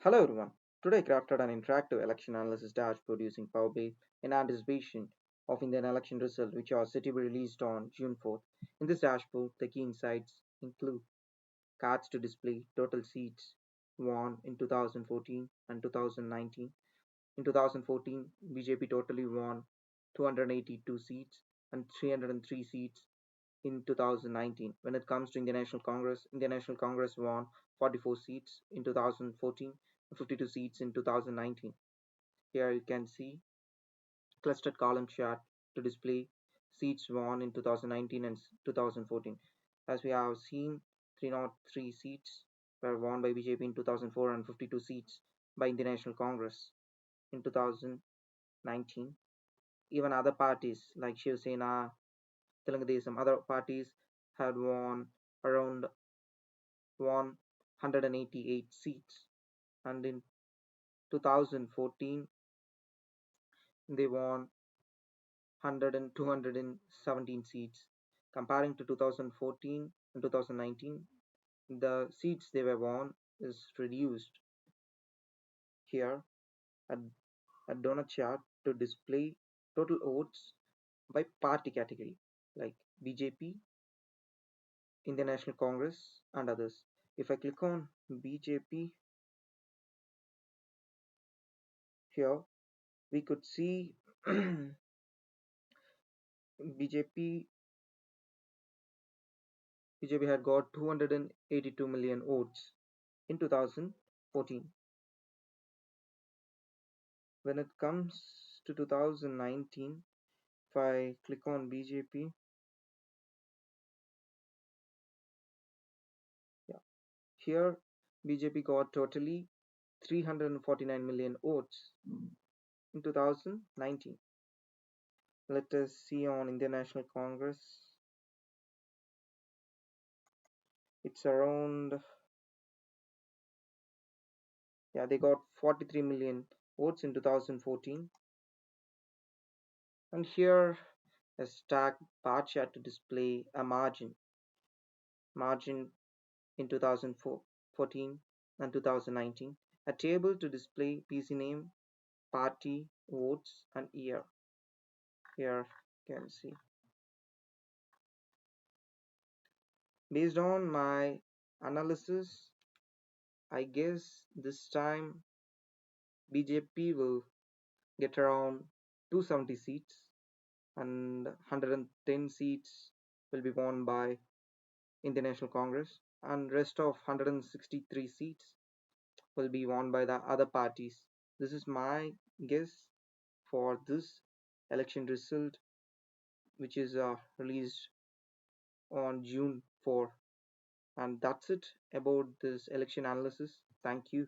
Hello everyone. Today I crafted an interactive election analysis dashboard using PowerBI in anticipation of Indian election result which are set to be released on June 4th. In this dashboard, the key insights include cards to display total seats won in 2014 and 2019. In 2014, BJP totally won 282 seats and 303 seats in 2019. When it comes to Indian National Congress won 44 seats in 2014 and 52 seats in 2019. Here you can see clustered column chart to display seats won in 2019 and 2014. As we have seen, 303 seats were won by BJP in 2004 and 52 seats by Indian National Congress in 2019. Even other parties like Shiv Sena, Telugu Desam, other parties had around won 188 seats, and in 2014 they won 100 and 217 seats. Comparing to 2014 and 2019, the seats they were won is reduced. Here, a, a donut chart to display total votes by party category like BJP, Indian National Congress, and others. If I click on BJP here, we could see BJP BJP had got 282 million votes in 2014. When it comes to 2019, if I click on BJP, yeah, here BJP got totally 349 million votes in 2019. Let us see on Indian National Congress. It's around, yeah, they got 43 million votes in 2014. And here a stacked bar chart to display a margin in 2014 and 2019, a table to display PC name, party, votes, and year. Here you can see. Based on my analysis, I guess this time BJP will get around 270 seats and 110 seats will be won by Indian National Congress, and rest of 163 seats will be won by the other parties. This is my guess for this election result, which is released on June 4. And that's it about this election analysis. Thank you.